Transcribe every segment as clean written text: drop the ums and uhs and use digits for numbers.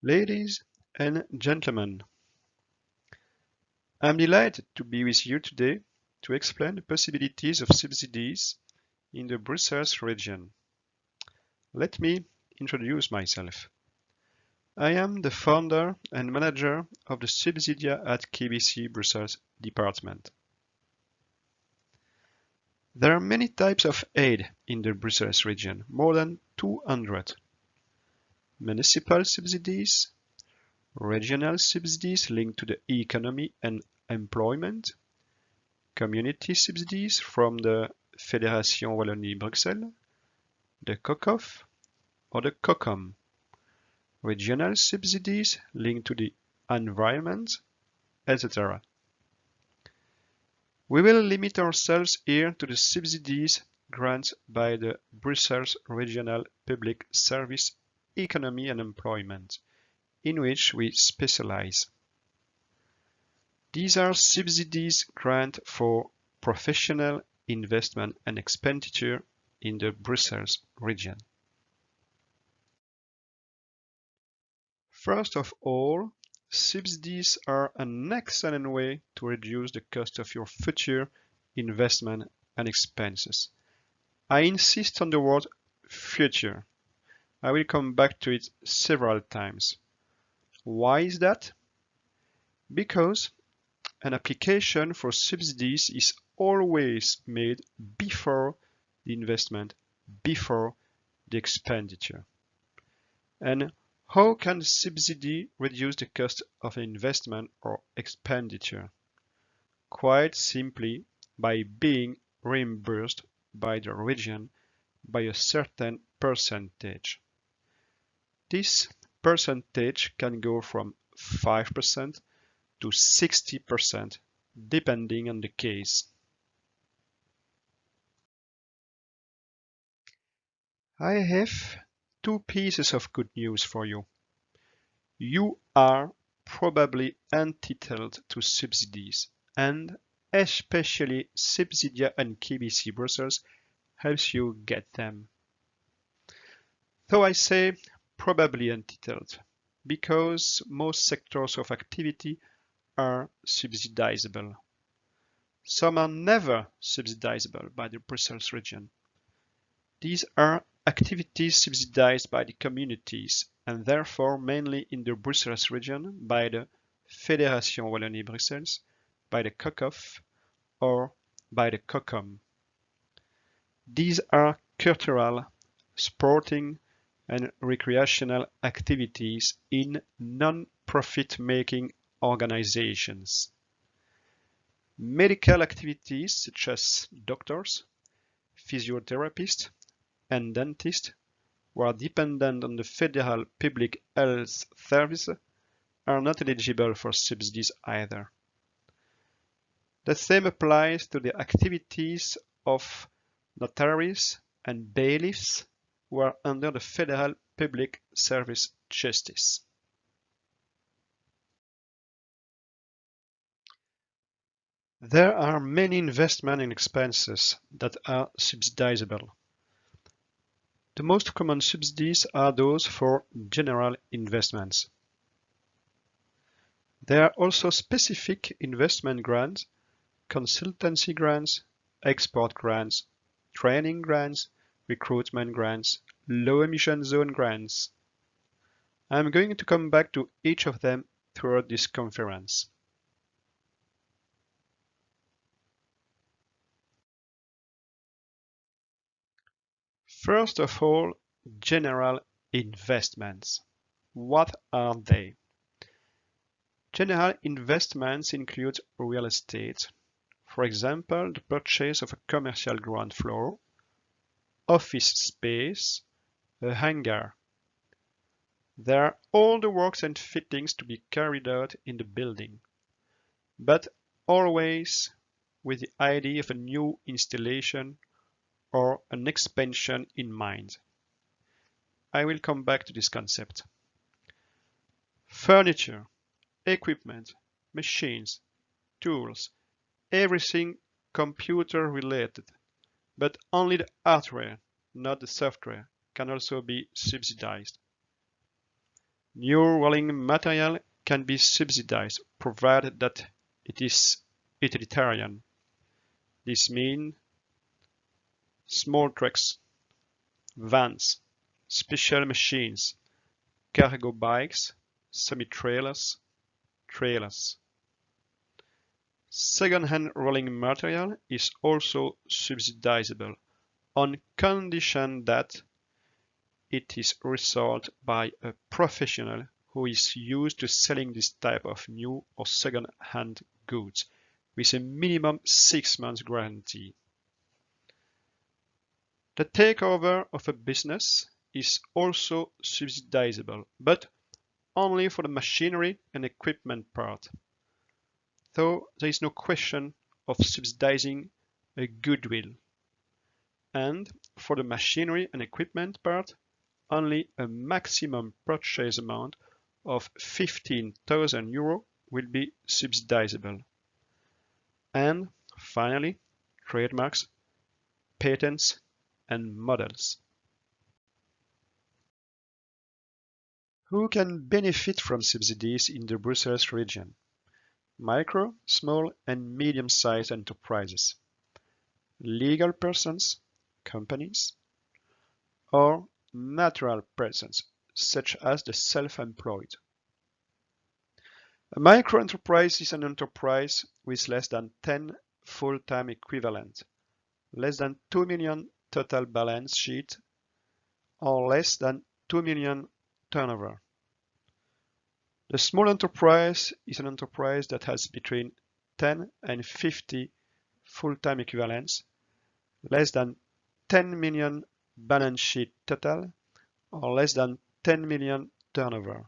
Ladies and gentlemen, I'm delighted to be with you today to explain the possibilities of subsidies in the Brussels region. Let me introduce myself. I am the founder and manager of the Subsidia at KBCBrussels department. There are many types of aid in the Brussels region, more than 200. Municipal subsidies, regional subsidies linked to the economy and employment, community subsidies from the Fédération Wallonie-Bruxelles, the COCOF or the COCOM, regional subsidies linked to the environment, etc. We will limit ourselves here to the subsidies granted by the Brussels Regional Public Service Economy and Employment, in which we specialize. These are subsidies granted for professional investment and expenditure in the Brussels region. First of all, subsidies are an excellent way to reduce the cost of your future investment and expenses. I insist on the word future. I will come back to it several times. Why is that? Because an application for subsidies is always made before the investment, before the expenditure. And how can the subsidy reduce the cost of an investment or expenditure? Quite simply by being reimbursed by the region by a certain percentage. This percentage can go from 5% to 60% depending on the case. I have two pieces of good news for you. You are probably entitled to subsidies, and especially Subsidia and KBCBrussels helps you get them. Though I say probably entitled, because most sectors of activity are subsidizable. Some are never subsidizable by the Brussels region. These are activities subsidized by the communities and therefore mainly in the Brussels region by the Fédération Wallonie-Bruxelles, by the COCOF or by the COCOM. These are cultural, sporting and recreational activities in non-profit making organizations. Medical activities such as doctors, physiotherapists, and dentists who are dependent on the federal public health service are not eligible for subsidies either. The same applies to the activities of notaries and bailiffs who are under the federal public service justice. There are many investment and expenses that are subsidizable. The most common subsidies are those for general investments. There are also specific investment grants, consultancy grants, export grants, training grants, recruitment grants, low emission zone grants. I'm going to come back to each of them throughout this conference. First of all, general investments. What are they? General investments include real estate, for example, the purchase of a commercial ground floor, office space, a hangar. There are all the works and fittings to be carried out in the building, but always with the idea of a new installation or an expansion in mind. I will come back to this concept. Furniture, equipment, machines, tools, everything computer related, but only the hardware, not the software, can also be subsidized. New rolling material can be subsidized provided that it is utilitarian. This means small trucks, vans, special machines, cargo bikes, semi-trailers, trailers. Second-hand rolling material is also subsidizable on condition that it is resold by a professional who is used to selling this type of new or second-hand goods with a minimum 6 months guarantee. The takeover of a business is also subsidizable, but only for the machinery and equipment part. Though there is no question of subsidizing a goodwill. And for the machinery and equipment part, only a maximum purchase amount of 15,000 euro will be subsidizable. And finally, trademarks, patents, and models. Who can benefit from subsidies in the Brussels region? Micro, small, and medium-sized enterprises, legal persons, companies, or natural persons, such as the self-employed. A micro-enterprise is an enterprise with less than 10 full-time equivalent, less than 2 million total balance sheet, or less than 2 million turnover. The small enterprise is an enterprise that has between 10 and 50 full-time equivalents, less than 10 million balance sheet total, or less than 10 million turnover.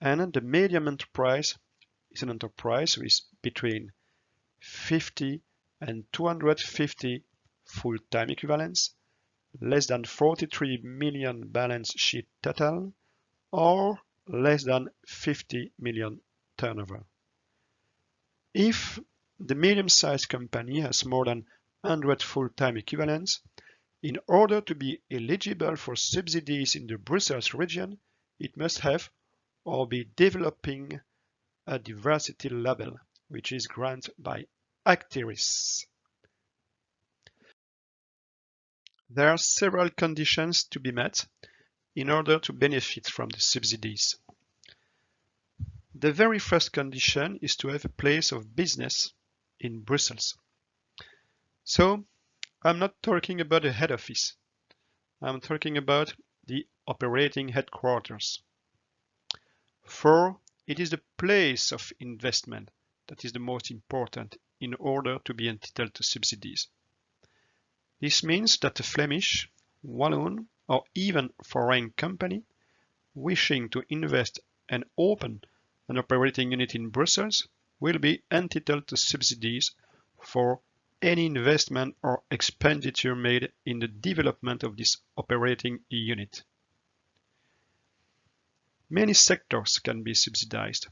And the medium enterprise is an enterprise with between 50 and 250 full-time equivalents, less than 43 million balance sheet total, or less than 50 million turnover. If the medium-sized company has more than 100 full-time equivalents, in order to be eligible for subsidies in the Brussels region, it must have or be developing a diversity label, which is granted by Accreditation. There are several conditions to be met in order to benefit from the subsidies. The very first condition is to have a place of business in Brussels. So, I'm not talking about the head office. I'm talking about the operating headquarters. 4. It is the place of investment that is the most important in order to be entitled to subsidies. This means that a Flemish, Walloon, or even foreign company wishing to invest and open an operating unit in Brussels will be entitled to subsidies for any investment or expenditure made in the development of this operating unit. Many sectors can be subsidized.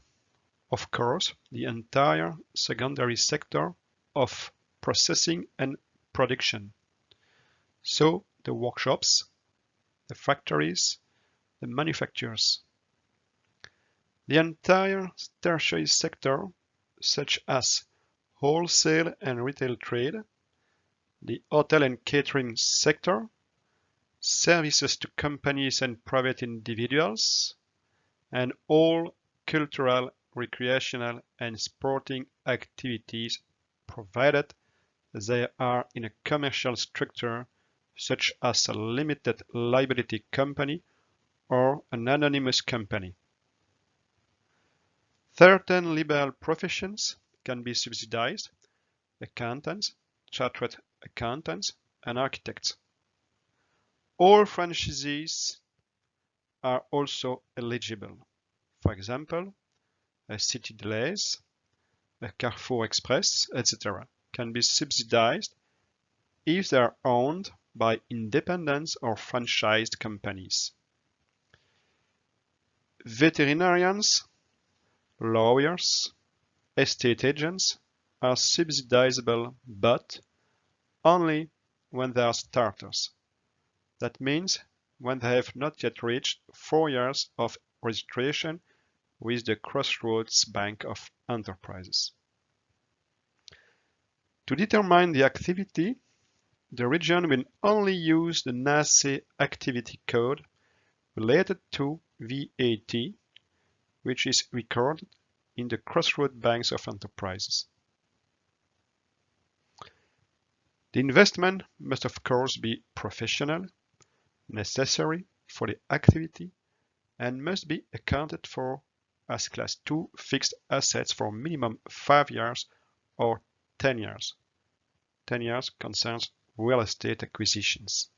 Of course, the entire secondary sector of processing and production. So the workshops, the factories, the manufacturers. The entire tertiary sector, such as wholesale and retail trade, the hotel and catering sector, services to companies and private individuals, and all cultural, recreational, and sporting activities provided they are in a commercial structure such as a limited liability company or an anonymous company. Certain liberal professions can be subsidized: accountants, chartered accountants, and architects. All franchisees are also eligible. For example, a City Delays, a Carrefour Express, etc. can be subsidized if they are owned by independent or franchised companies. Veterinarians, lawyers, estate agents are subsidizable, but only when they are starters. That means when they have not yet reached 4 years of registration with the Crossroads Bank of Enterprises. To determine the activity, the region will only use the NACE activity code related to VAT, which is recorded in the Crossroads Banks of Enterprises. The investment must of course be professional, necessary for the activity, and must be accounted for as Class 2 fixed assets for minimum 5 years or 10 years. 10 years concerns real estate acquisitions.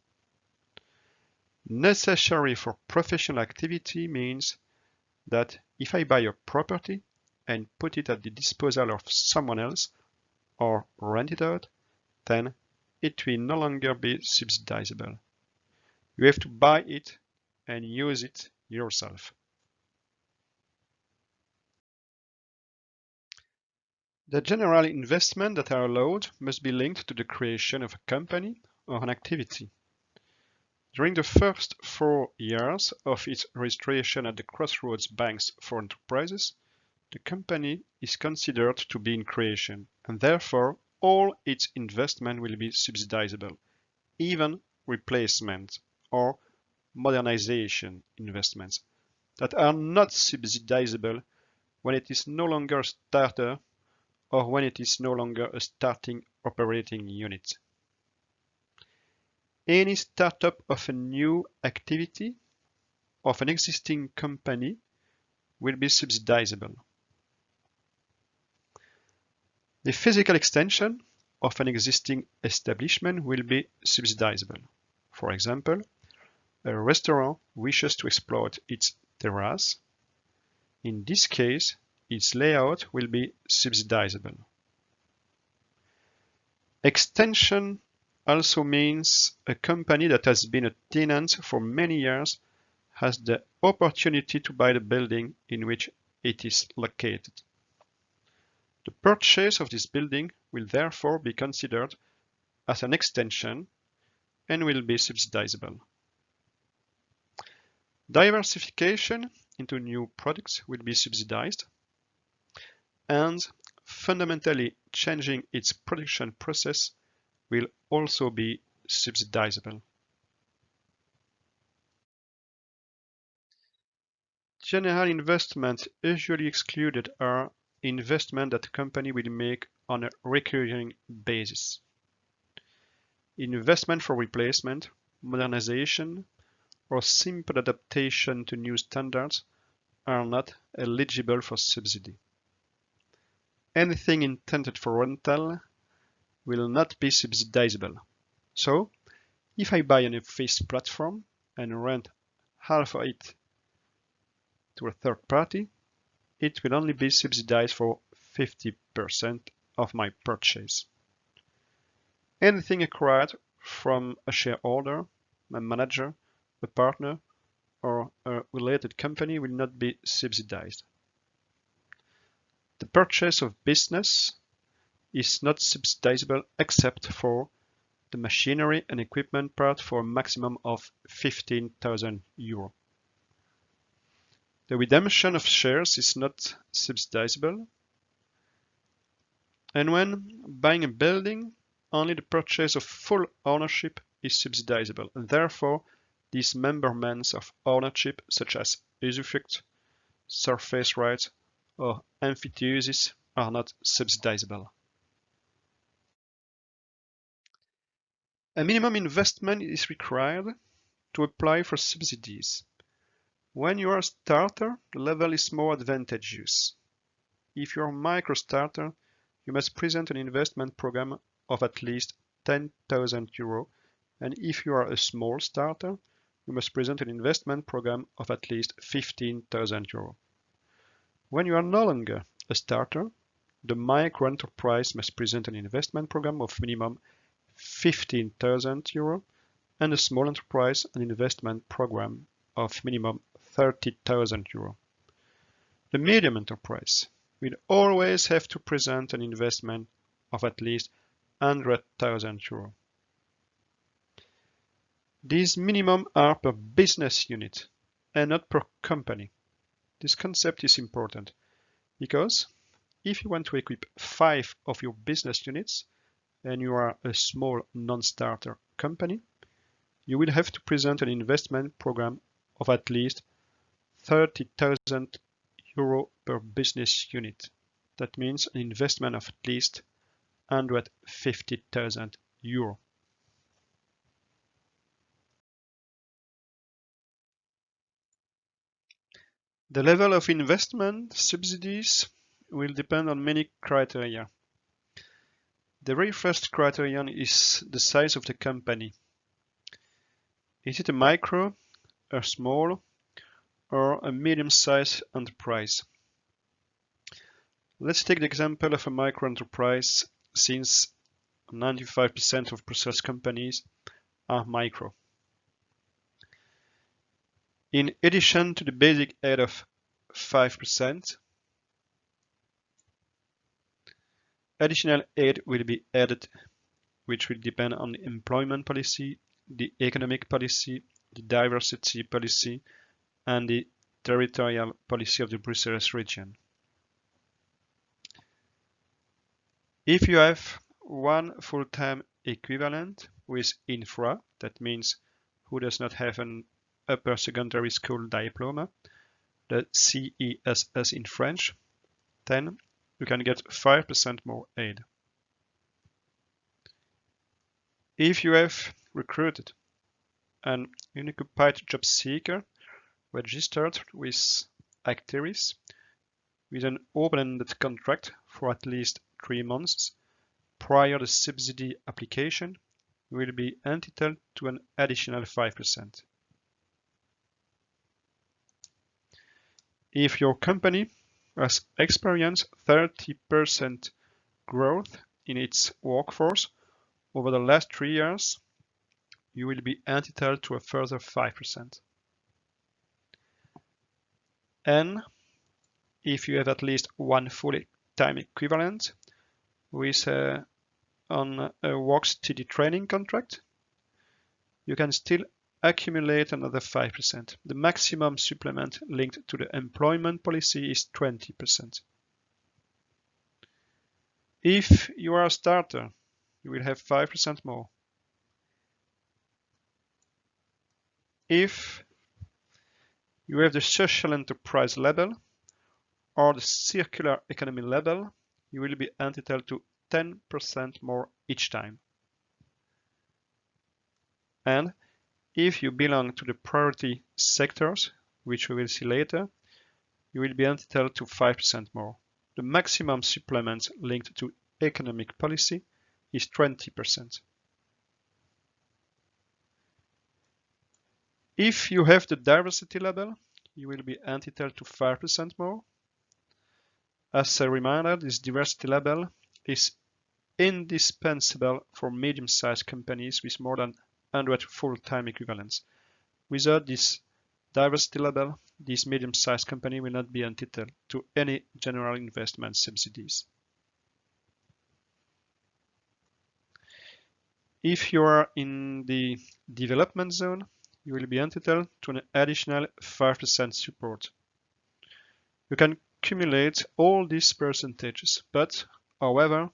Necessary for professional activity means that if I buy a property and put it at the disposal of someone else or rent it out, then it will no longer be subsidizable. You have to buy it and use it yourself. The general investments that are allowed must be linked to the creation of a company or an activity. During the first 4 years of its registration at the Crossroads Banks for Enterprises, the company is considered to be in creation, and therefore all its investment will be subsidizable, even replacement or modernization investments that are not subsidizable when it is no longer a starter or when it is no longer a starting operating unit. Any startup of a new activity of an existing company will be subsidizable. The physical extension of an existing establishment will be subsidizable. For example, a restaurant wishes to exploit its terrace. In this case, its layout will be subsidizable. Extension also means a company that has been a tenant for many years has the opportunity to buy the building in which it is located. The purchase of this building will therefore be considered as an extension and will be subsidizable. Diversification into new products will be subsidized, and fundamentally changing its production process will also be subsidizable. General investments usually excluded are investment that the company will make on a recurring basis. Investment for replacement, modernization, or simple adaptation to new standards are not eligible for subsidy. Anything intended for rental will not be subsidizable. So, if I buy an office platform and rent half of it to a third party, it will only be subsidized for 50% of my purchase. Anything acquired from a shareholder, a manager, a partner, or a related company will not be subsidized. The purchase of business is not subsidizable except for the machinery and equipment part for a maximum of 15,000 euro. The redemption of shares is not subsidizable. And when buying a building, only the purchase of full ownership is subsidizable, and therefore dismemberments of ownership such as usufruct, surface rights, or emphyteusis are not subsidizable. A minimum investment is required to apply for subsidies. When you are a starter, the level is more advantageous. If you are a micro starter, you must present an investment program of at least 10,000 euro, and if you are a small starter, you must present an investment program of at least 15,000 euro. When you are no longer a starter, the micro enterprise must present an investment program of minimum 15,000 euro, and a small enterprise an investment program of minimum 30,000 euro. The medium enterprise will always have to present an investment of at least 100,000 euro. These minimum are per business unit and not per company. This concept is important because if you want to equip 5 of your business units and you are a small non-starter company, you will have to present an investment program of at least 30,000 euro per business unit. That means an investment of at least 150,000 euro. The level of investment subsidies will depend on many criteria. The very first criterion is the size of the company. Is it a micro, a small, or a medium-sized enterprise? Let's take the example of a micro enterprise, since 95% of Brussels companies are micro. In addition to the basic aid of 5%, additional aid will be added, which will depend on the employment policy, the economic policy, the diversity policy, and the territorial policy of the Brussels region. If you have one full-time equivalent with infra, that means who does not have an upper secondary school diploma, the CESS in French, then you can get 5% more aid. If you have recruited an unoccupied job seeker registered with Actiris with an open-ended contract for at least 3 months prior to subsidy application, you will be entitled to an additional 5%. If your company has experienced 30% growth in its workforce over the last 3 years, you will be entitled to a further 5%. And if you have at least one full-time equivalent with on a work-study training contract, you can still accumulate another 5%. The maximum supplement linked to the employment policy is 20%. If you are a starter, you will have 5% more. If you have the social enterprise level or the circular economy level, you will be entitled to 10% more each time. And if you belong to the priority sectors, which we will see later, you will be entitled to 5% more. The maximum supplement linked to economic policy is 20%. If you have the diversity level, you will be entitled to 5% more. As a reminder, this diversity level is indispensable for medium-sized companies with more than 100 full-time equivalents. Without this diversity level, this medium-sized company will not be entitled to any general investment subsidies. If you are in the development zone, you will be entitled to an additional 5% support. You can accumulate all these percentages, but however,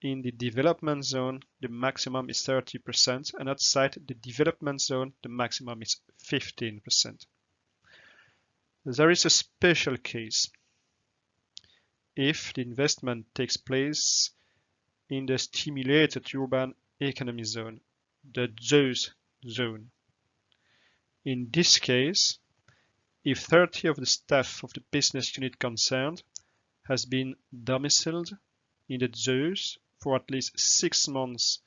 in the development zone, the maximum is 30%, and outside the development zone, the maximum is 15%. There is a special case. If the investment takes place in the stimulated urban economy zone, the SUEZ zone. In this case, if 30 of the staff of the business unit concerned has been domiciled in the SUEZ for at least 6 months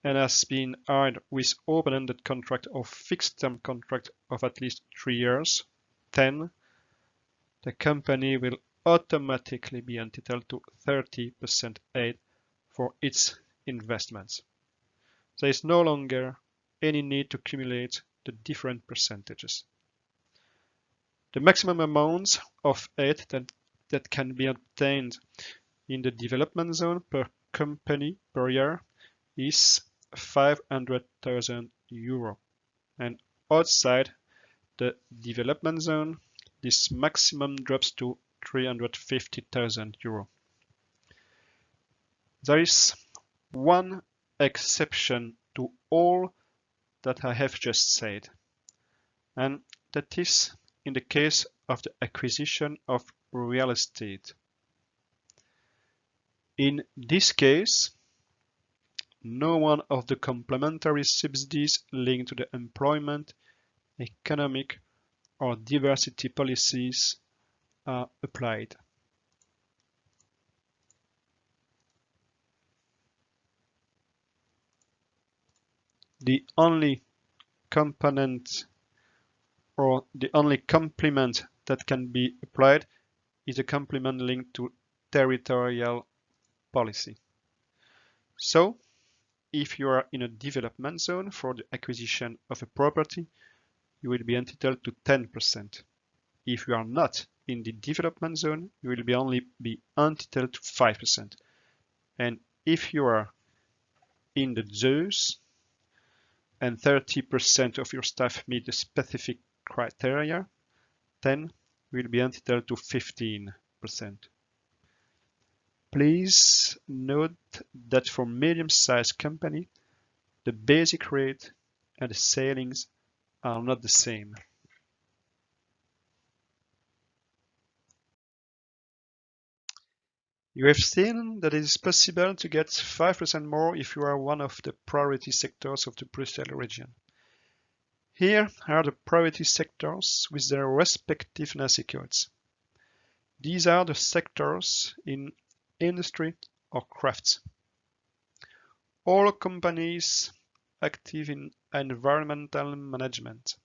and has been hired with open-ended contract or fixed-term contract of at least 3 years, then the company will automatically be entitled to 30% aid for its investments. There is no longer any need to accumulate the different percentages. The maximum amount of aid that can be obtained in the development zone per company per year is 500,000 euro. And outside the development zone, this maximum drops to 350,000 euro. There is one exception to all that I have just said, and that is in the case of the acquisition of real estate. In this case, no one of the complementary subsidies linked to the employment, economic, or diversity policies are applied. The only component or the only complement that can be applied is a complement linked to territorial policy. So, if you are in a development zone for the acquisition of a property, you will be entitled to 10%. If you are not in the development zone, you will only be entitled to 5%. And if you are in the ZUEZ and 30% of your staff meet the specific criteria, then you will be entitled to 15%. Please note that for medium-sized company, the basic rate and the ceilings are not the same. You have seen that it is possible to get 5% more if you are one of the priority sectors of the Brussels region. Here are the priority sectors with their respective NACI codes. These are the sectors in industry or crafts. All companies active in environmental management.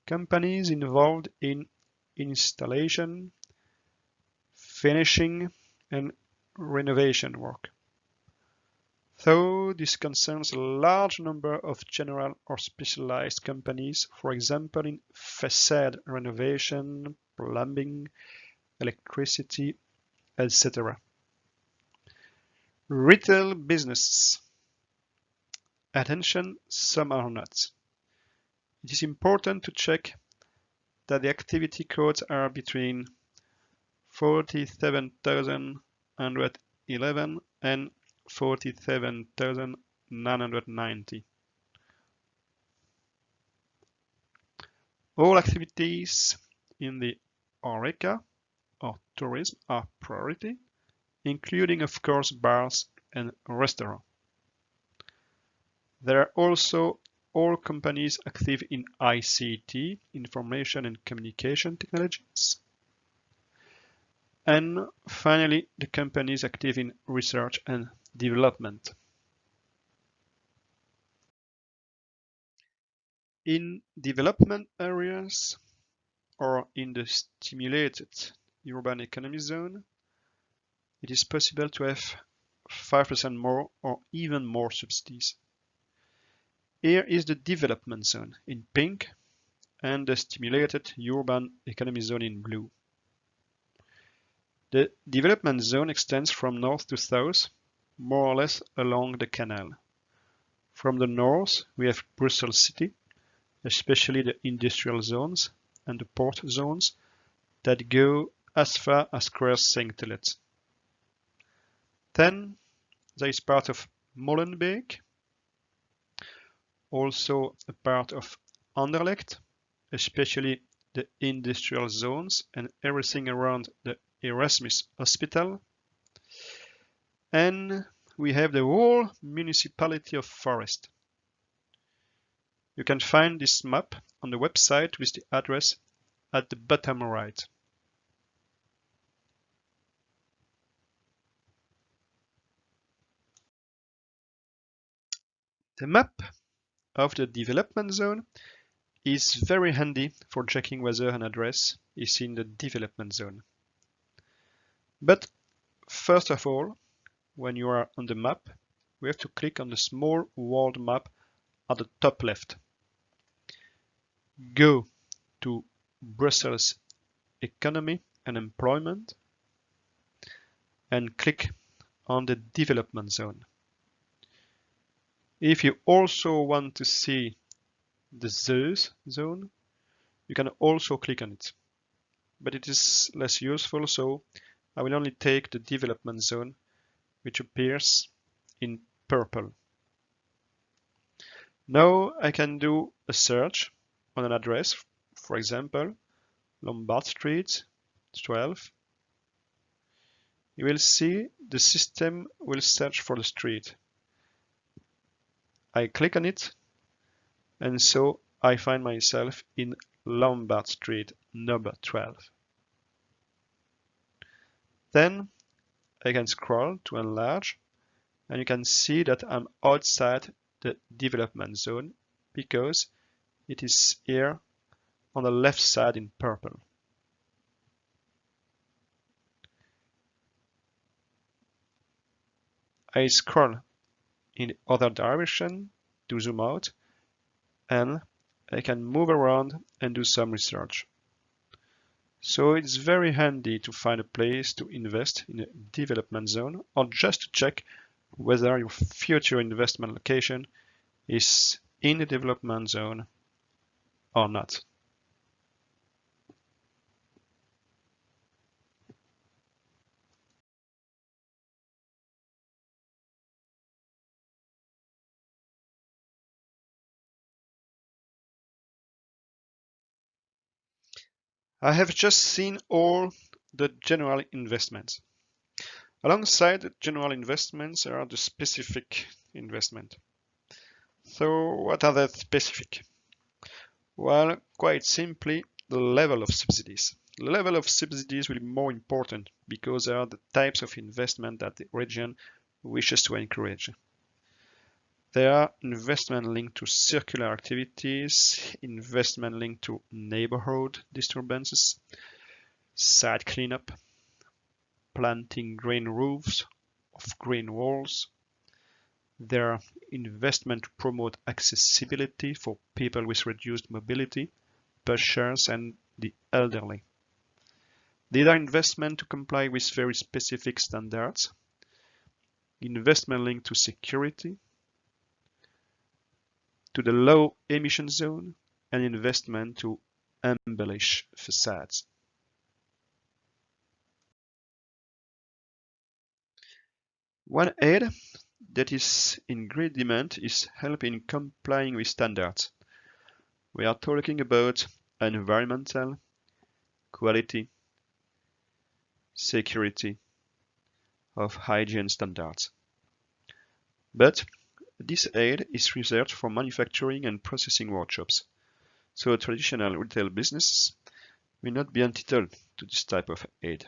Companies involved in installation, finishing, and renovation work. Though this concerns a large number of general or specialized companies, for example in facade renovation, plumbing, electricity, etc. Retail businesses. Attention, some are not. It is important to check that the activity codes are between 47,111 and 47,990. All activities in the HoReCa or tourism are priority, including of course bars and restaurants. There are also all companies active in ICT, information and communication technologies. And finally, the companies active in research and development. In development areas or in the stimulated urban economy zone, it is possible to have 5% more or even more subsidies. Here is the development zone in pink and the stimulated urban economy zone in blue. The development zone extends from north to south, more or less along the canal. From the north, we have Brussels City, especially the industrial zones and the port zones that go as far as Creers Saint-Telet. Then there is part of Molenbeek, also a part of Anderlecht, especially the industrial zones and everything around the Erasmus Hospital. And we have the whole municipality of Forest. You can find this map on the website with the address at the bottom right. The map of the development zone is very handy for checking whether an address is in the development zone. But first of all, when you are on the map, we have to click on the small world map at the top left. Go to Brussels Economy and Employment and click on the development zone. If you also want to see the SUEZ zone, you can also click on it, but it is less useful, so I will only take the development zone, which appears in purple. Now I can do a search on an address, for example, Lombard Street 12. You will see the system will search for the street. I click on it, and so I find myself in Lombard Street number 12. Then I can scroll to enlarge, and you can see that I'm outside the development zone because it is here on the left side in purple. I scroll in the other direction to zoom out, and I can move around and do some research. So it's very handy to find a place to invest in a development zone, or just to check whether your future investment location is in the development zone or not. I have just seen all the general investments. Alongside the general investments are the specific investment. So what are the specific? Well, quite simply, the level of subsidies. The level of subsidies will be more important because they are the types of investment that the region wishes to encourage. There are investment linked to circular activities, investment linked to neighborhood disturbances, site cleanup, planting green roofs of green walls. There are investment to promote accessibility for people with reduced mobility, pushers, and the elderly. These are investment to comply with very specific standards, investment linked to security, to the low emission zone, and investment to embellish facades. One aid that is in great demand is help in complying with standards. We are talking about environmental, quality, security, of hygiene standards. But this aid is reserved for manufacturing and processing workshops, so traditional retail businesses will not be entitled to this type of aid.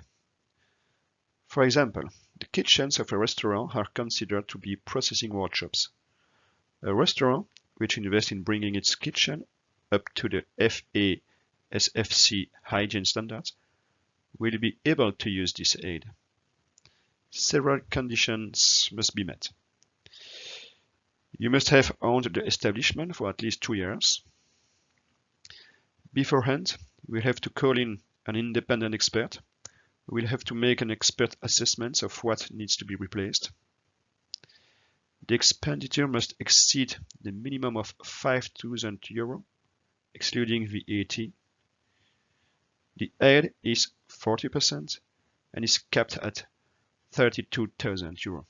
For example, the kitchens of a restaurant are considered to be processing workshops. A restaurant which invests in bringing its kitchen up to the FASFC hygiene standards will be able to use this aid. Several conditions must be met. You must have owned the establishment for at least 2 years. Beforehand, we'll have to call in an independent expert. We'll have to make an expert assessment of what needs to be replaced. The expenditure must exceed the minimum of €5,000, excluding VAT. The aid is 40% and is capped at €32,000.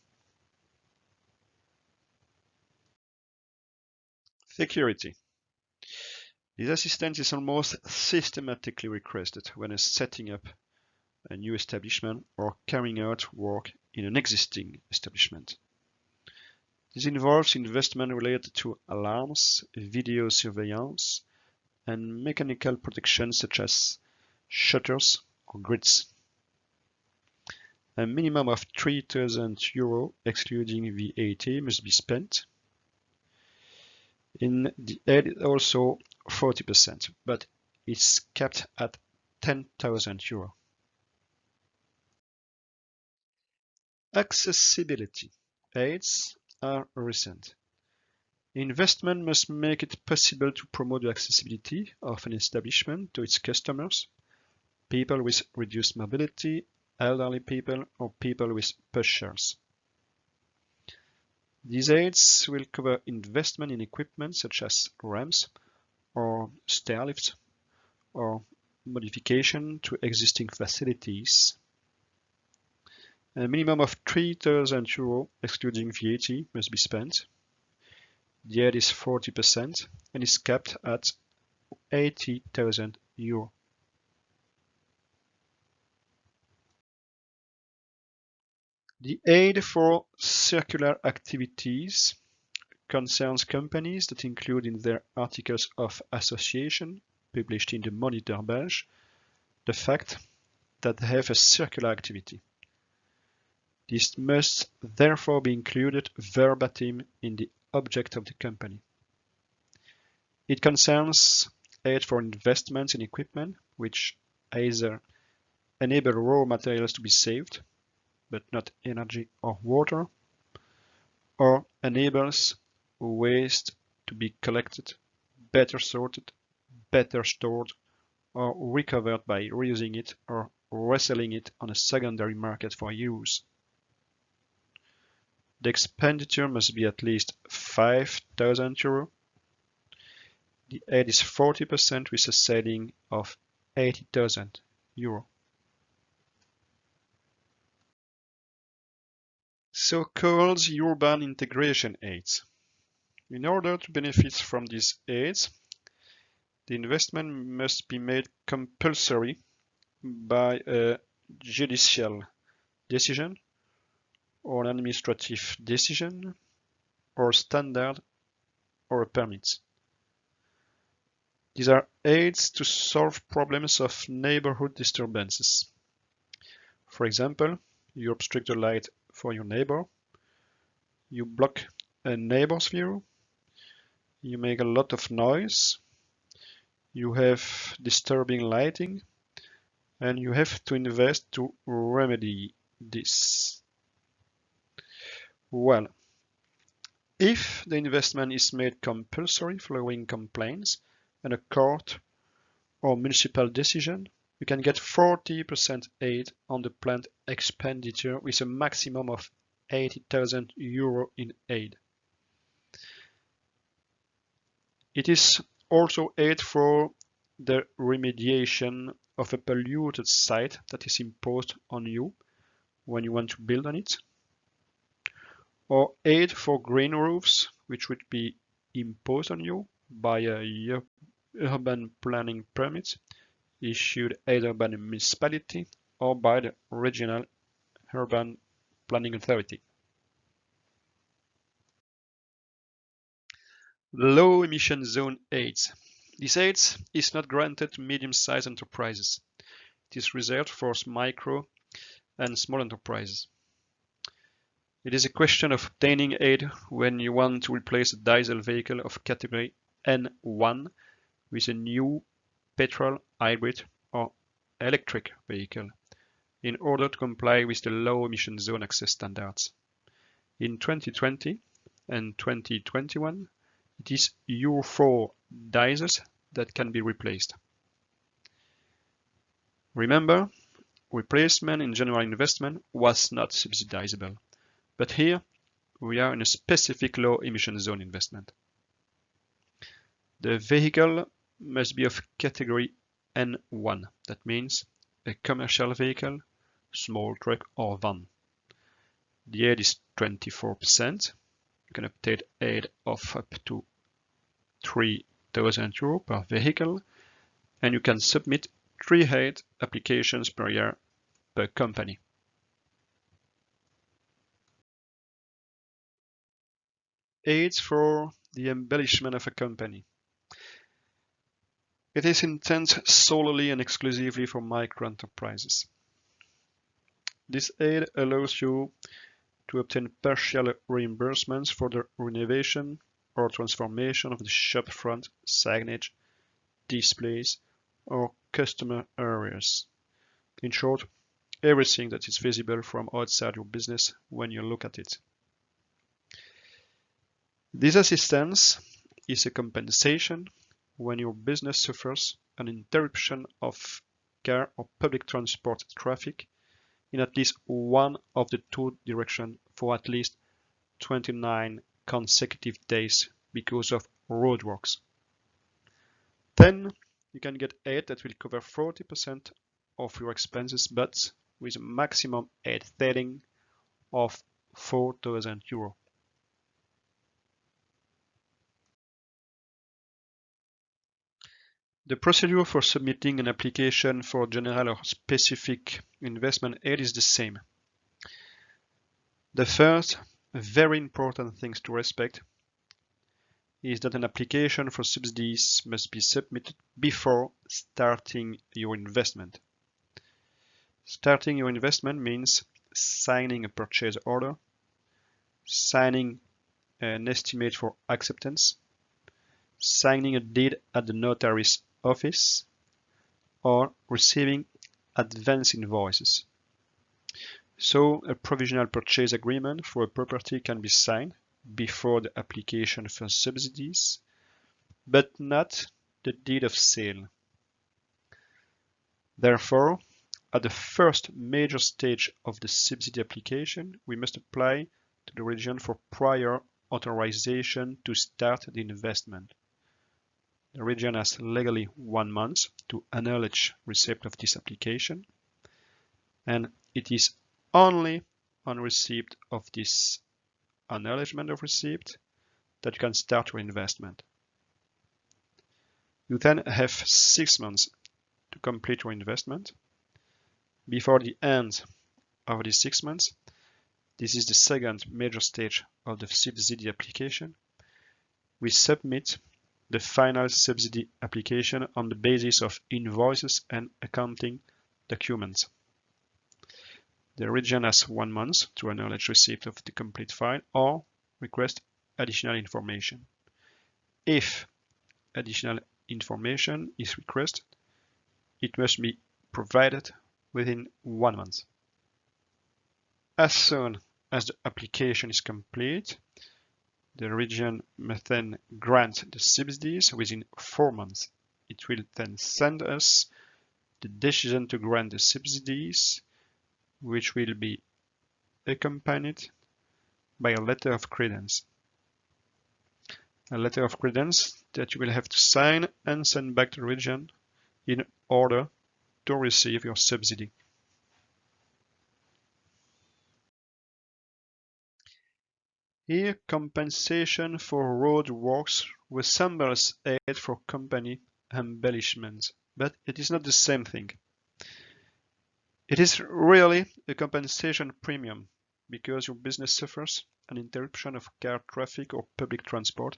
Security. This assistance is almost systematically requested when setting up a new establishment or carrying out work in an existing establishment. This involves investment related to alarms, video surveillance, and mechanical protection such as shutters or grids. A minimum of €3,000 excluding VAT must be spent. In the aid is also 40%, but it's capped at €10,000. Accessibility. Aids are recent. Investment must make it possible to promote the accessibility of an establishment to its customers, people with reduced mobility, elderly people, or people with pushers. These aids will cover investment in equipment such as ramps or stair lifts or modification to existing facilities. A minimum of €3,000 excluding VAT must be spent. The aid is 40% and is capped at €80,000. The aid for circular activities concerns companies that include in their articles of association, published in the Moniteur Belge, the fact that they have a circular activity. This must therefore be included verbatim in the object of the company. It concerns aid for investments in equipment which either enable raw materials to be saved, but not energy or water, or enables waste to be collected, better sorted, better stored, or recovered by reusing it or reselling it on a secondary market for use. The expenditure must be at least €5,000. The aid is 40% with a saving of €80,000. So-called urban integration aids. In order to benefit from these aids, the investment must be made compulsory by a judicial decision or an administrative decision or standard or a permit. These are aids to solve problems of neighborhood disturbances. For example, you obstruct the light for your neighbor, you block a neighbor's view, you make a lot of noise, you have disturbing lighting, and you have to invest to remedy this. Well, if the investment is made compulsory following complaints and a court or municipal decision, you can get 40% aid on the planned expenditure with a maximum of €80,000 in aid. It is also aid for the remediation of a polluted site that is imposed on you when you want to build on it, or aid for green roofs, which would be imposed on you by a urban planning permit issued either by the municipality or by the regional urban planning authority. Low emission zone aids. This aid is not granted to medium-sized enterprises. It is reserved for micro and small enterprises. It is a question of obtaining aid when you want to replace a diesel vehicle of category N1 with a new petrol, hybrid, or electric vehicle in order to comply with the low emission zone access standards. In 2020 and 2021, it is Euro 4 diesels that can be replaced. Remember, replacement in general investment was not subsidizable, but here we are in a specific low emission zone investment. The vehicle must be of category N1, that means a commercial vehicle, small truck or van. The aid is 24%. You can obtain aid of up to €3,000 per vehicle, and you can submit 3 aid applications per year per company. Aids for the embellishment of a company. It is intended solely and exclusively for micro-enterprises. This aid allows you to obtain partial reimbursements for the renovation or transformation of the shop front, signage, displays, or customer areas. In short, everything that is visible from outside your business when you look at it. This assistance is a compensation when your business suffers an interruption of car or public transport traffic in at least one of the 2 directions for at least 29 consecutive days because of roadworks. Then you can get aid that will cover 40% of your expenses, but with a maximum aid ceiling of €4,000. The procedure for submitting an application for general or specific investment aid is the same. The first very important thing to respect is that an application for subsidies must be submitted before starting your investment. Starting your investment means signing a purchase order, signing an estimate for acceptance, signing a deed at the notary's office, or receiving advance invoices. So a provisional purchase agreement for a property can be signed before the application for subsidies, but not the deed of sale. Therefore, at the first major stage of the subsidy application, we must apply to the region for prior authorization to start the investment. The region has legally 1 month to acknowledge receipt of this application, and it is only on receipt of this acknowledgement of receipt that you can start your investment. You then have 6 months to complete your investment. Before the end of these 6 months, this is the second major stage of the subsidy application, we submit the final subsidy application on the basis of invoices and accounting documents. The region has 1 month to acknowledge receipt of the complete file or request additional information. If additional information is requested, it must be provided within 1 month. As soon as the application is complete, the region must then grant the subsidies within 4 months. It will then send us the decision to grant the subsidies, which will be accompanied by a letter of credence. A letter of credence that you will have to sign and send back to the region in order to receive your subsidy. Here, compensation for road works resembles aid for company embellishment, but it is not the same thing. It is really a compensation premium because your business suffers an interruption of car traffic or public transport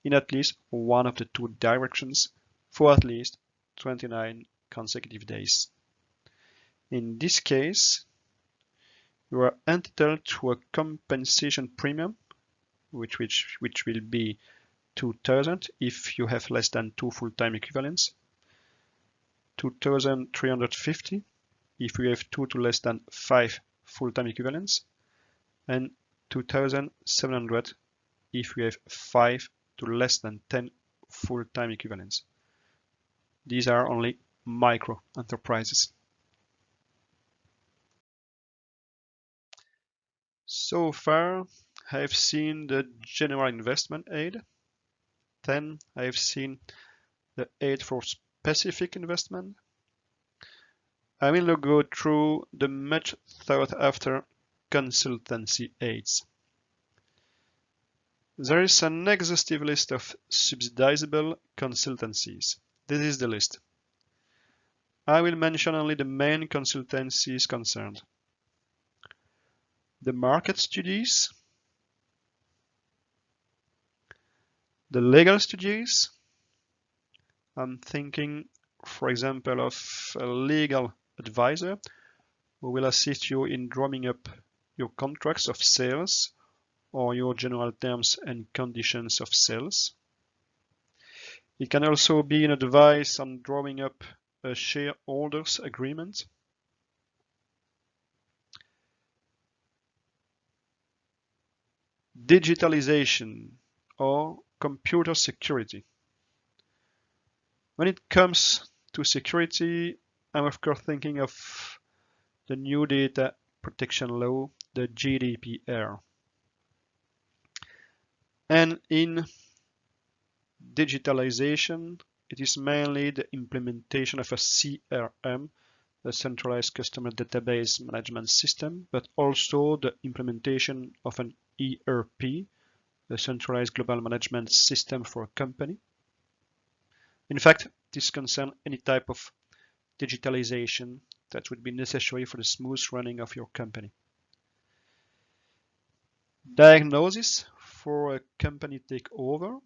in at least one of the 2 directions for at least 29 consecutive days. In this case, you are entitled to a compensation premium, which will be 2,000 if you have less than 2 full-time equivalents, 2,350 if you have 2 to less than 5 full-time equivalents, and 2,700 if you have 5 to less than 10 full-time equivalents. These are only micro enterprises. So far, I have seen the general investment aid. Then I have seen the aid for specific investment. I will now go through the much sought after consultancy aids. There is an exhaustive list of subsidizable consultancies. This is the list. I will mention only the main consultancies concerned. The market studies, the legal studies. I'm thinking, for example, of a legal advisor who will assist you in drawing up your contracts of sales or your general terms and conditions of sales. It can also be an advice on drawing up a shareholders agreement. Digitalization or computer security. When it comes to security, I'm of course thinking of the new data protection law, the GDPR. And in digitalization, it is mainly the implementation of a CRM, a centralized customer database management system, but also the implementation of an ERP, a centralized global management system for a company. In fact, this concerns any type of digitalization that would be necessary for the smooth running of your company. Diagnosis for a company takeover.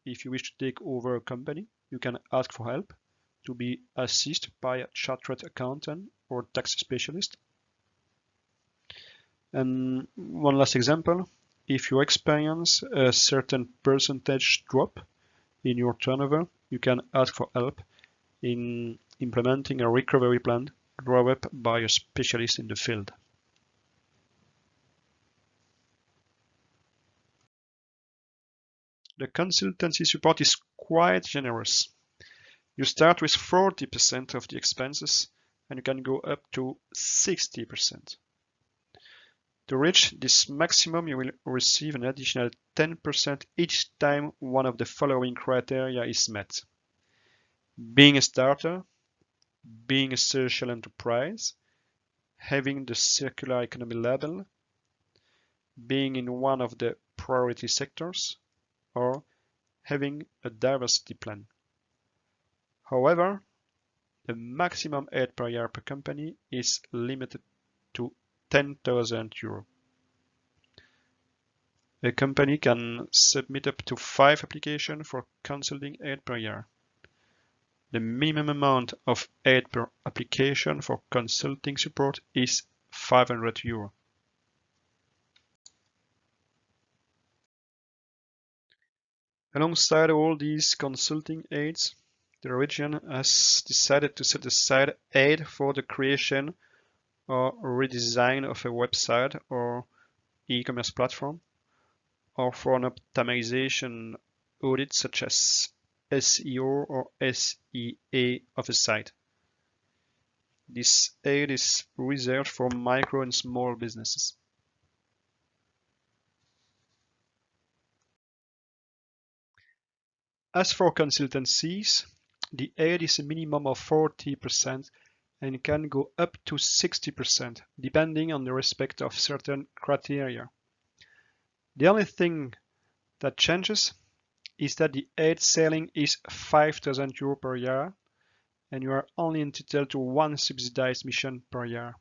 If you wish to take over a company, you can ask for help to be assisted by a chartered accountant or tax specialist. And one last example, if you experience a certain percentage drop in your turnover, you can ask for help in implementing a recovery plan drawn up by a specialist in the field. The consultancy support is quite generous. You start with 40% of the expenses and you can go up to 60%. To reach this maximum, you will receive an additional 10% each time one of the following criteria is met. Being a starter, being a social enterprise, having the circular economy label, being in one of the priority sectors, or having a diversity plan. However, the maximum aid per year per company is limited to 10,000 euros. A company can submit up to 5 applications for consulting aid per year. The minimum amount of aid per application for consulting support is 500 euros. Alongside all these consulting aids, the region has decided to set aside aid for the creation or redesign of a website or e-commerce platform, or for an optimization audit such as SEO or SEA of a site. This aid is reserved for micro and small businesses. As for consultancies, the aid is a minimum of 40% and can go up to 60% depending on the respect of certain criteria. The only thing that changes is that the aid ceiling is 5,000 euros per year and you are only entitled to one subsidized mission per year.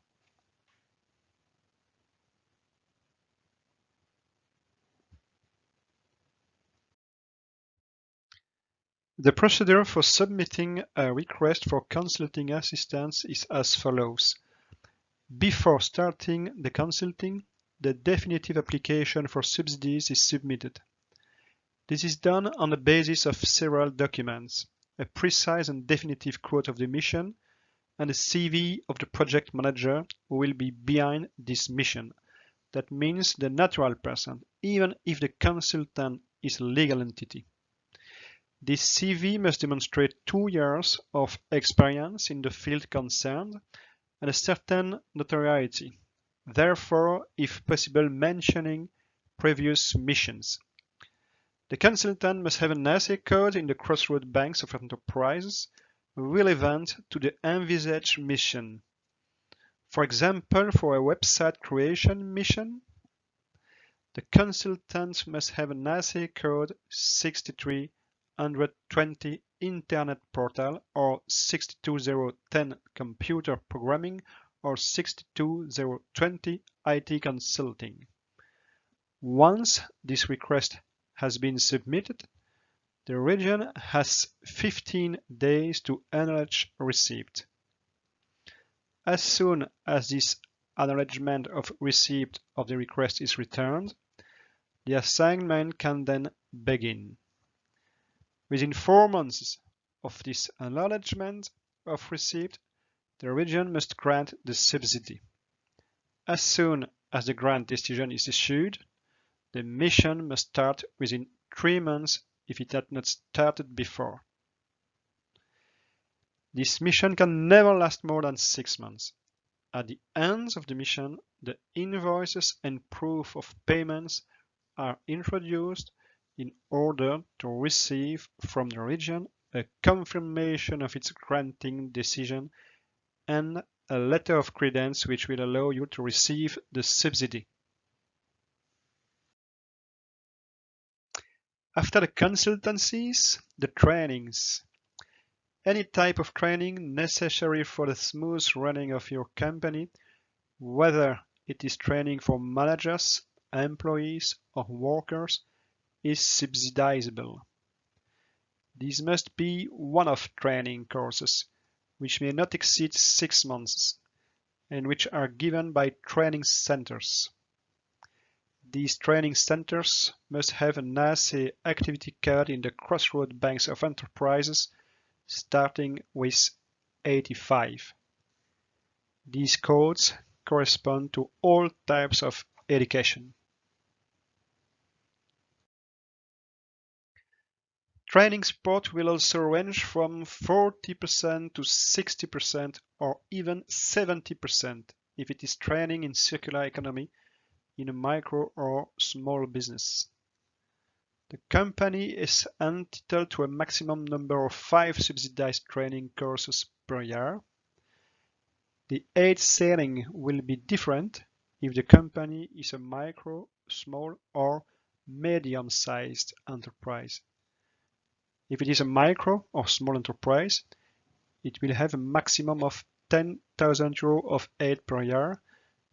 The procedure for submitting a request for consulting assistance is as follows. Before starting the consulting, the definitive application for subsidies is submitted. This is done on the basis of several documents, a precise and definitive quote of the mission, and a CV of the project manager who will be behind this mission. That means the natural person, even if the consultant is a legal entity. This CV must demonstrate 2 years of experience in the field concerned and a certain notoriety, therefore, if possible, mentioning previous missions. The consultant must have an assay code in the crossroad banks of enterprises relevant to the envisaged mission. For example, for a website creation mission, the consultant must have an assay code 63120 Internet Portal or 62010 Computer Programming or 62020 IT Consulting. Once this request has been submitted, the region has 15 days to acknowledge receipt. As soon as this acknowledgement of receipt of the request is returned, the assignment can then begin. Within 4 months of this acknowledgement of receipt, the region must grant the subsidy. As soon as the grant decision is issued, the mission must start within 3 months if it had not started before. This mission can never last more than 6 months. At the end of the mission, the invoices and proof of payments are introduced in order to receive from the region a confirmation of its granting decision and a letter of credence which will allow you to receive the subsidy. After the consultancies, the trainings. Any type of training necessary for the smooth running of your company, whether it is training for managers, employees, or workers, is subsidizable. These must be one-off training courses, which may not exceed 6 months, and which are given by training centers. These training centers must have an ACE activity card in the Crossroad Banks of Enterprises, starting with 85. These codes correspond to all types of education. Training support will also range from 40% to 60% or even 70% if it is training in circular economy in a micro or small business. The company is entitled to a maximum number of 5 subsidized training courses per year. The aid ceiling will be different if the company is a micro, small, or medium-sized enterprise. If it is a micro or small enterprise, it will have a maximum of 10,000 euros of aid per year,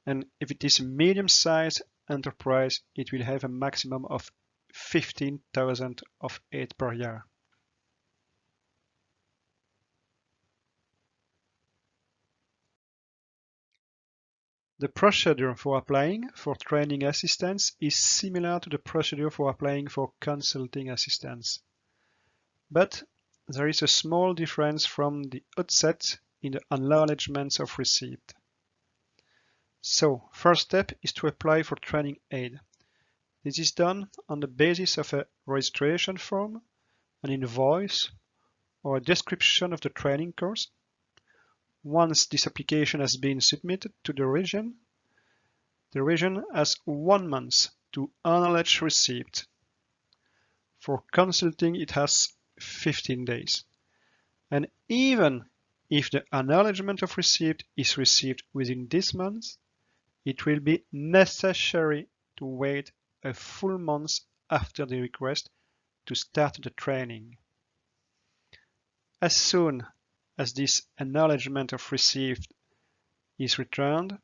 and if it is a medium-sized enterprise, it will have a maximum of 15,000 of aid per year. The procedure for applying for training assistance is similar to the procedure for applying for consulting assistance. But there is a small difference from the outset in the acknowledgements of receipt. So, first step is to apply for training aid. This is done on the basis of a registration form, an invoice, or a description of the training course. Once this application has been submitted to the region has 1 month to acknowledge receipt. For consulting, it has 15 days. And even if the acknowledgement of receipt is received within this month, it will be necessary to wait a full month after the request to start the training. As soon as this acknowledgement of receipt is returned,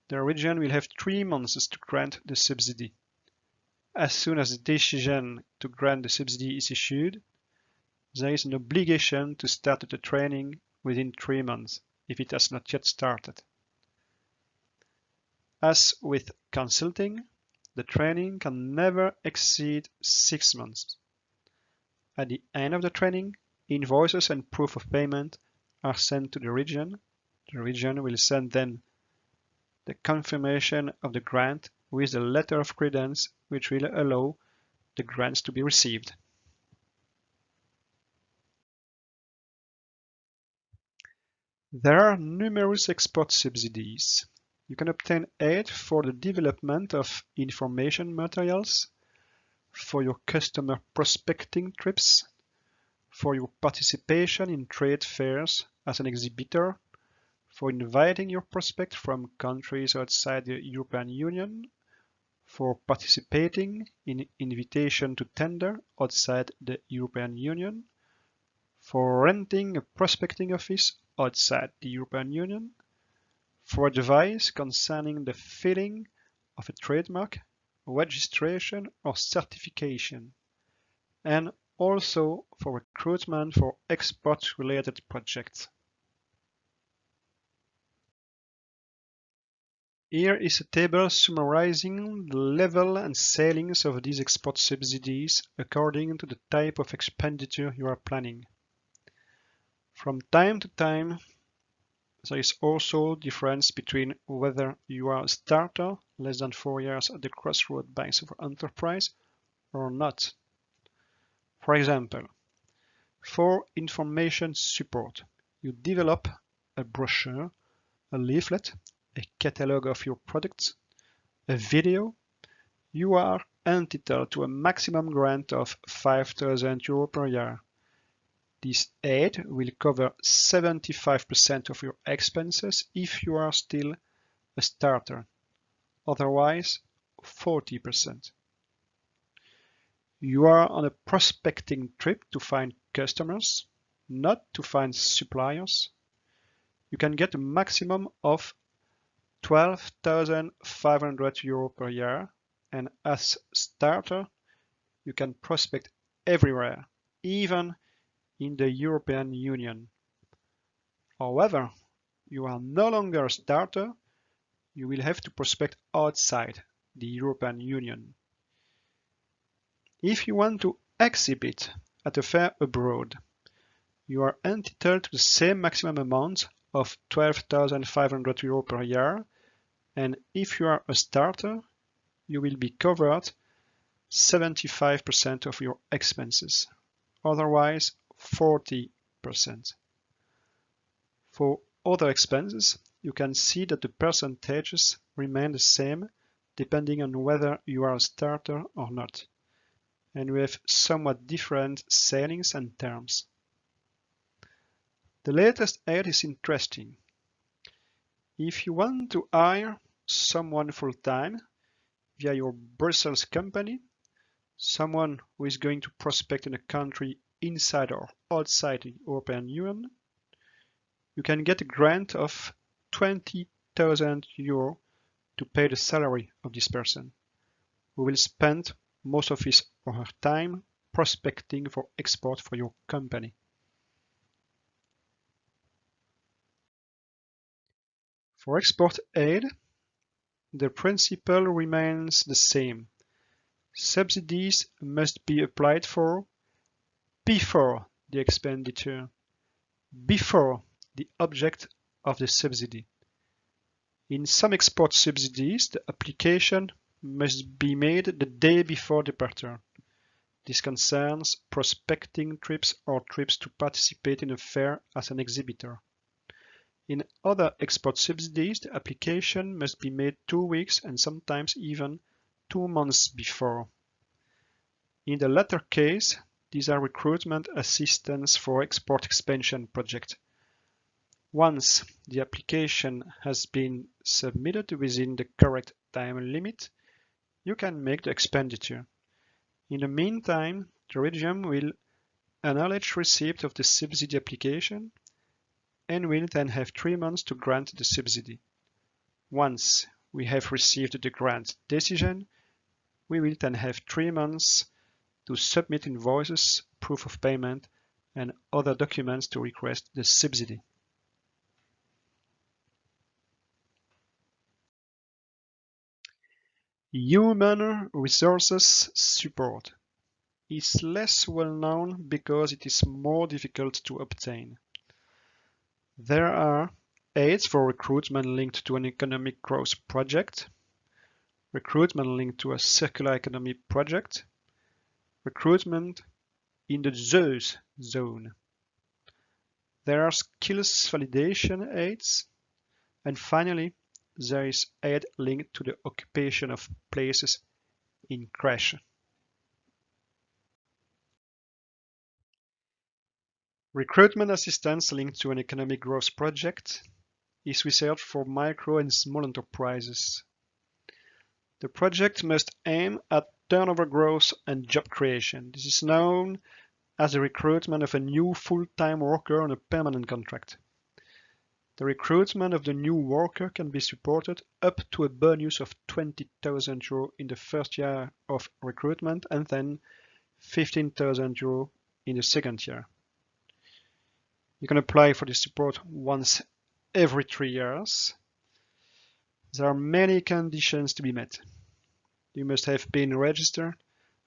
the region will have 3 months to grant the subsidy. As soon as the decision to grant the subsidy is issued, there is an obligation to start the training within 3 months if it has not yet started. As with consulting, the training can never exceed 6 months. At the end of the training, invoices and proof of payment are sent to the region. The region will send then the confirmation of the grant with a letter of credence which will allow the grants to be received. There are numerous export subsidies. You can obtain aid for the development of information materials, for your customer prospecting trips, for your participation in trade fairs as an exhibitor, for inviting your prospect from countries outside the European Union, for participating in invitation to tender outside the European Union, for renting a prospecting office outside the European Union, for advice concerning the filling of a trademark, registration or certification, and also for recruitment for export-related projects. Here is a table summarizing the level and ceilings of these export subsidies according to the type of expenditure you are planning. From time to time, there is also a difference between whether you are a starter, less than 4 years at the Crossroad Banks of Enterprise, or not. For example, for information support, you develop a brochure, a leaflet, a catalog of your products, a video. You are entitled to a maximum grant of €5,000 per year. This aid will cover 75% of your expenses if you are still a starter, otherwise 40%. You are on a prospecting trip to find customers, not to find suppliers. You can get a maximum of €12,500 per year, and as starter, you can prospect everywhere, even in the European Union. However, you are no longer a starter. You will have to prospect outside the European Union. If you want to exhibit at a fair abroad, you are entitled to the same maximum amount of €12,500 per year, and if you are a starter, you will be covered 75% of your expenses, otherwise 40%. For other expenses, you can see that the percentages remain the same depending on whether you are a starter or not, and we have somewhat different savings and terms. The latest aid is interesting. If you want to hire someone full-time via your Brussels company, someone who is going to prospect in a country inside or outside the European Union, you can get a grant of €20,000 to pay the salary of this person, who will spend most of his or her time prospecting for export for your company. For export aid, the principle remains the same. Subsidies must be applied for before the expenditure, before the object of the subsidy. In some export subsidies, the application must be made the day before departure. This concerns prospecting trips or trips to participate in a fair as an exhibitor. In other export subsidies, the application must be made 2 weeks and sometimes even 2 months before. In the latter case, these are recruitment assistance for export expansion projects. Once the application has been submitted within the correct time limit, you can make the expenditure. In the meantime, the region will acknowledge receipt of the subsidy application and will then have 3 months to grant the subsidy. Once we have received the grant decision, we will then have 3 months to submit invoices, proof of payment, and other documents to request the subsidy. Human resources support is less well known because it is more difficult to obtain. There are aids for recruitment linked to an economic growth project, recruitment linked to a circular economy project, recruitment in the SUEZ zone. There are skills validation aids, and finally, there is aid linked to the occupation of places in crash. Recruitment assistance linked to an economic growth project is reserved for micro and small enterprises. The project must aim at turnover growth and job creation. This is known as the recruitment of a new full-time worker on a permanent contract. The recruitment of the new worker can be supported up to a bonus of €20,000 in the first year of recruitment and then €15,000 in the second year. You can apply for this support once every 3 years. There are many conditions to be met. You must have been registered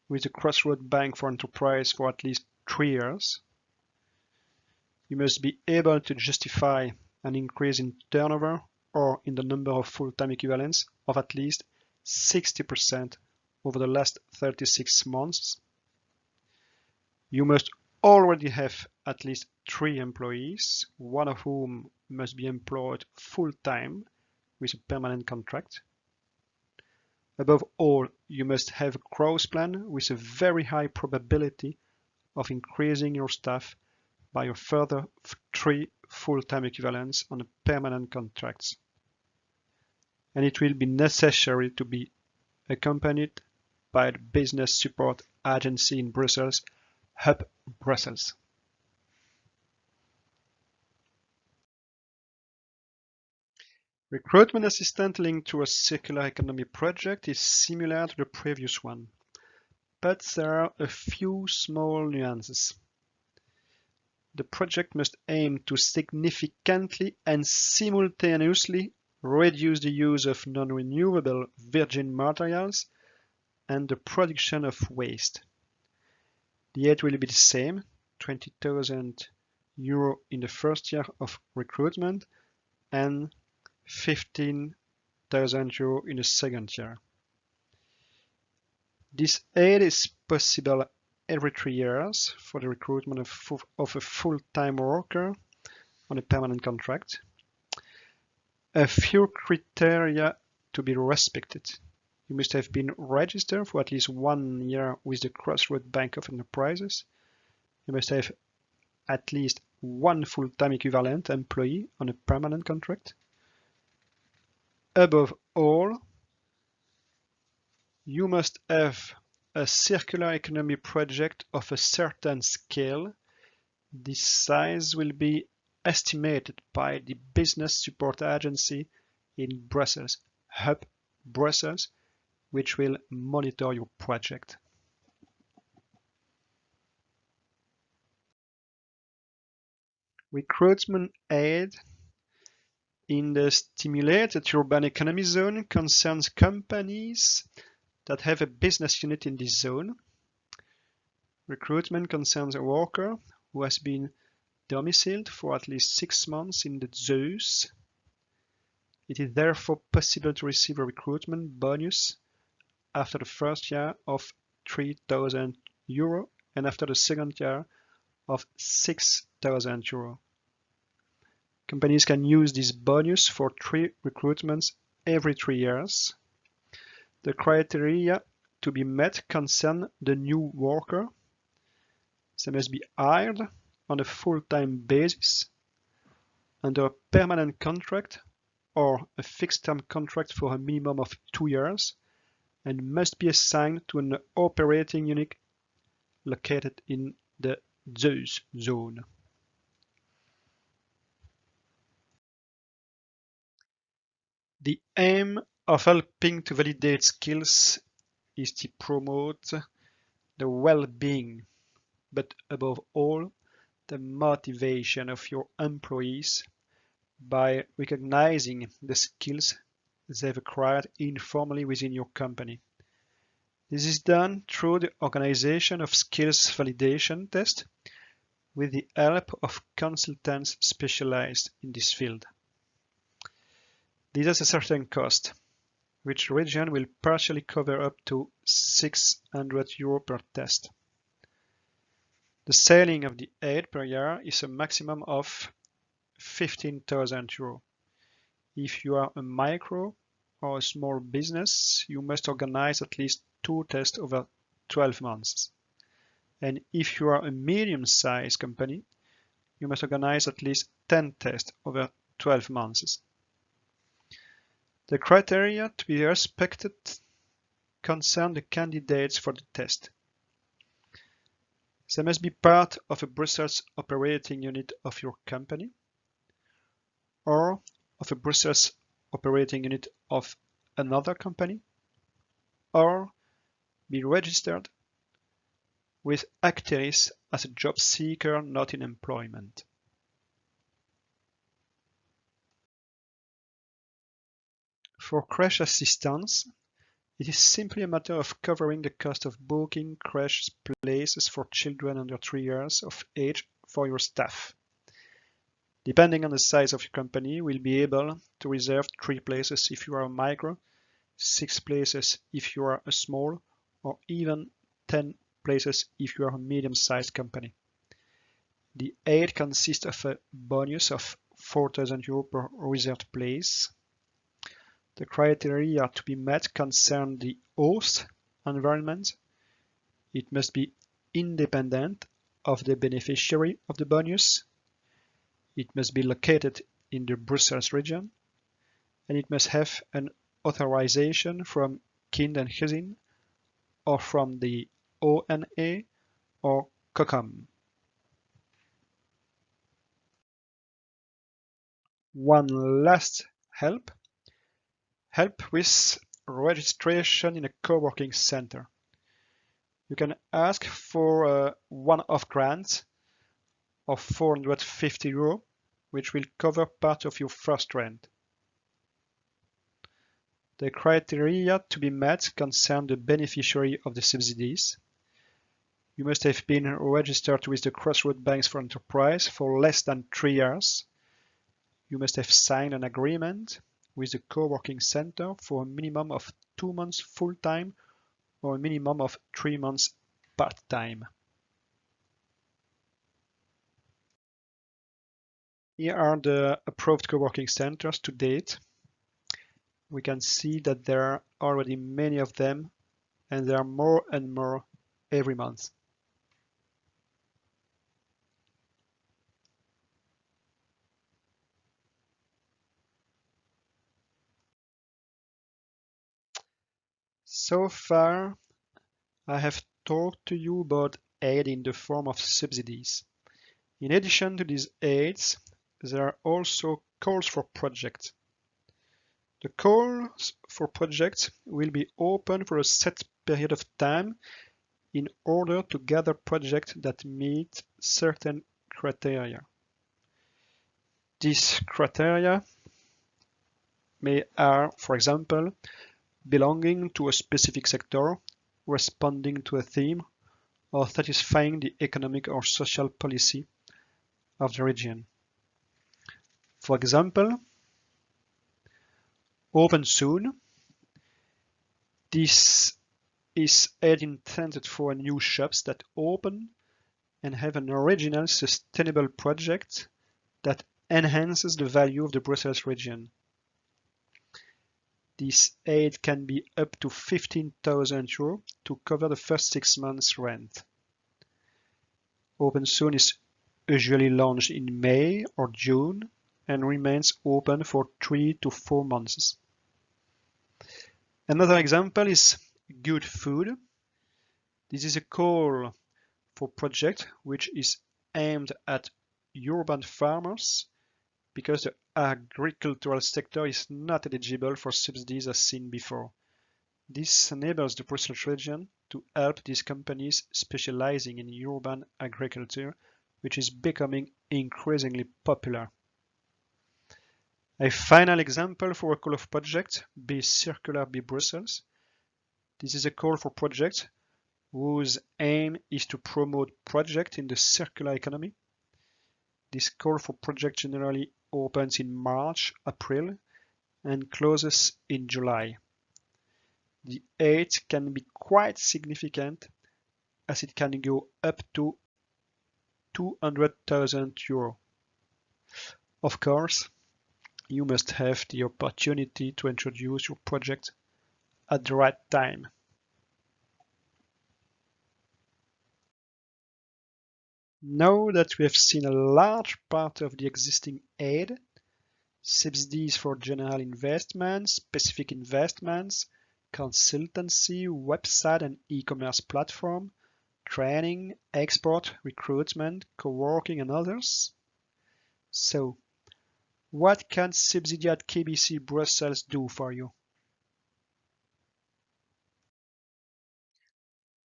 with the Crossroad Bank for Enterprise for at least 3 years. You must be able to justify an increase in turnover or in the number of full-time equivalents of at least 60% over the last 36 months. You must already have at least 3 employees, one of whom must be employed full-time with a permanent contract. Above all, you must have a growth plan with a very high probability of increasing your staff by a further 3 full-time equivalents on a permanent contracts. And it will be necessary to be accompanied by the business support agency in Brussels, Hub Brussels. Recruitment assistant linked to a circular economy project is similar to the previous one, but there are a few small nuances. The project must aim to significantly and simultaneously reduce the use of non-renewable virgin materials and the production of waste. The aid will be the same, 20,000 euro in the first year of recruitment and 15,000 euro in the second year. This aid is possible every 3 years for the recruitment of a full-time worker on a permanent contract. A few criteria to be respected. You must have been registered for at least 1 year with the Crossroad Bank of Enterprises. You must have at least 1 full-time equivalent employee on a permanent contract. Above all, you must have a circular economy project of a certain scale. This size will be estimated by the business support agency in Brussels, Hub Brussels, which will monitor your project. Recruitment aid in the stimulated urban economy zone concerns companies that have a business unit in this zone. Recruitment concerns a worker who has been domiciled for at least 6 months in the SUEZ. It is therefore possible to receive a recruitment bonus after the first year of 3,000 euro and after the second year of 6,000 euro. Companies can use this bonus for 3 recruitments every 3 years. The criteria to be met concern the new worker. They must be hired on a full-time basis, under a permanent contract or a fixed-term contract for a minimum of 2 years, and must be assigned to an operating unit located in the SUEZ zone. The aim of helping to validate skills is to promote the well-being, but above all, the motivation of your employees by recognizing the skills they've acquired informally within your company. This is done through the organization of skills validation tests with the help of consultants specialized in this field. This has a certain cost, which region will partially cover up to 600 euro per test. The ceiling of the aid per year is a maximum of 15,000 euro. If you are a micro or a small business, you must organize at least 2 tests over 12 months. And if you are a medium-sized company, you must organize at least 10 tests over 12 months. The criteria to be respected concern the candidates for the test. They must be part of a Brussels operating unit of your company, or of a Brussels operating unit of another company, or be registered with Acteris as a job seeker not in employment. For crash assistance, it is simply a matter of covering the cost of booking crash places for children under 3 years of age for your staff. Depending on the size of your company, you will be able to reserve 3 places if you are a micro, 6 places if you are a small, or even 10 places if you are a medium-sized company. The aid consists of a bonus of 4,000 euro per reserved place. The criteria to be met concern the host environment. It must be independent of the beneficiary of the bonus. It must be located in the Brussels region, and it must have an authorization from Kind and Gezin or from the ONA or COCOM. One last help with registration in a co-working center. You can ask for a one-off grant of €450, which will cover part of your first rent. The criteria to be met concern the beneficiary of the subsidies. You must have been registered with the Crossroads Banks for Enterprise for less than 3 years. You must have signed an agreement with the co-working center for a minimum of 2 months full-time or a minimum of 3 months part-time. Here are the approved co-working centers to date. We can see that there are already many of them, and there are more and more every month. So far, I have talked to you about aid in the form of subsidies. In addition to these aids, there are also calls for projects. The calls for projects will be open for a set period of time in order to gather projects that meet certain criteria. These criteria are, for example, belonging to a specific sector, responding to a theme, or satisfying the economic or social policy of the region. For example, Open Soon. This is aid intended for new shops that open and have an original sustainable project that enhances the value of the Brussels region. This aid can be up to €15,000 to cover the first 6 months' rent. Open Soon is usually launched in May or June and remains open for 3 to 4 months. Another example is Good Food. This is a call for project which is aimed at urban farmers because the agricultural sector is not eligible for subsidies as seen before. This enables the Brussels region to help these companies specializing in urban agriculture, which is becoming increasingly popular. A final example for a call of project, Be Circular, Be Brussels. This is a call for project whose aim is to promote projects in the circular economy. This call for project generally opens in March, April, and closes in July. The aid can be quite significant as it can go up to €200,000. Of course, you must have the opportunity to introduce your project at the right time. Now that we have seen a large part of the existing aid, subsidies for general investments, specific investments, consultancy, website and e-commerce platform, training, export, recruitment, co-working and others. So, what can Subsidia KBCBrussels do for you?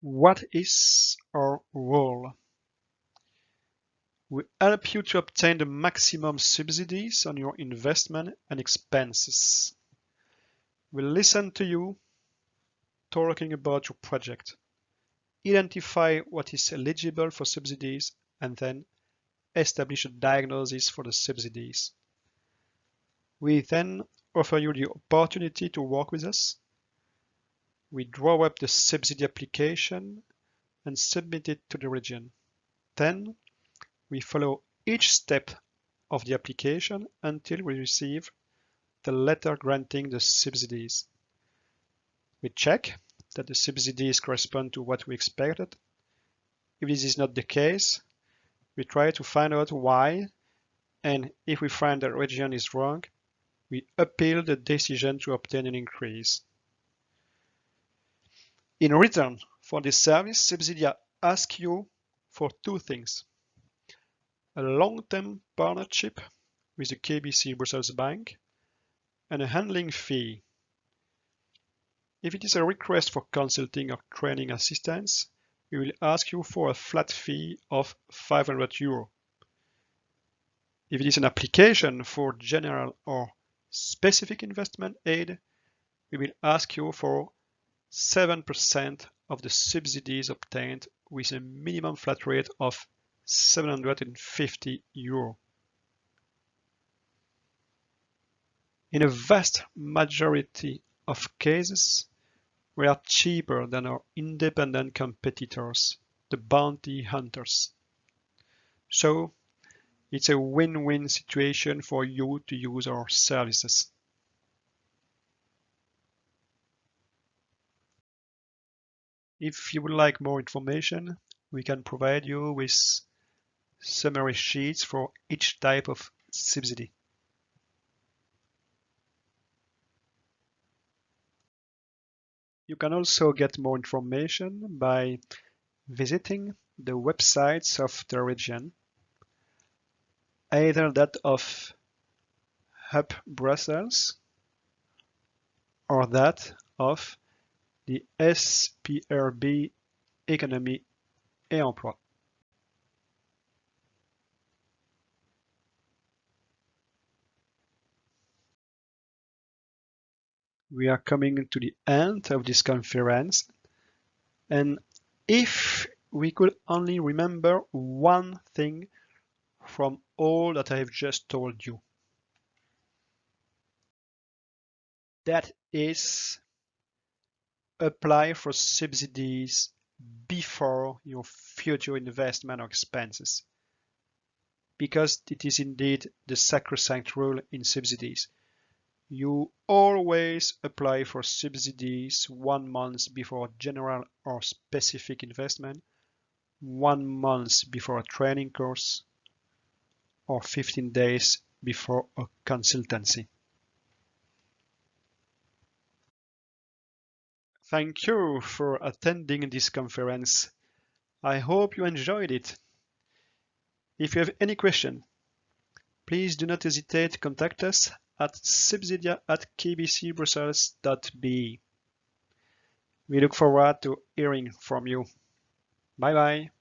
What is our role? We help you to obtain the maximum subsidies on your investment and expenses. We listen to you talking about your project, identify what is eligible for subsidies, and then establish a diagnosis for the subsidies. We then offer you the opportunity to work with us. We draw up the subsidy application and submit it to the region. Then we follow each step of the application until we receive the letter granting the subsidies. We check that the subsidies correspond to what we expected. If this is not the case, we try to find out why, and if we find the region is wrong, we appeal the decision to obtain an increase. In return for this service, Subsidia asks you for two things: a long-term partnership with the KBC Brussels Bank and a handling fee. If it is a request for consulting or training assistance, we will ask you for a flat fee of €500. If it is an application for general or specific investment aid, we will ask you for 7% of the subsidies obtained with a minimum flat rate of €750. In a vast majority of cases, we are cheaper than our independent competitors, the bounty hunters. So, it's a win-win situation for you to use our services. If you would like more information, we can provide you with summary sheets for each type of subsidy. You can also get more information by visiting the websites of the region, either that of Hub Brussels or that of the SPRB Économie et Emploi. We are coming to the end of this conference, and if we could only remember one thing from all that I have just told you, that is, apply for subsidies before your future investment or expenses, because it is indeed the sacrosanct rule in subsidies. You always apply for subsidies 1 month before general or specific investment, 1 month before a training course, or 15 days before a consultancy. Thank you for attending this conference. I hope you enjoyed it. If you have any question, please do not hesitate to contact us at subsidia@kbcbrussels.be. We look forward to hearing from you. Bye bye.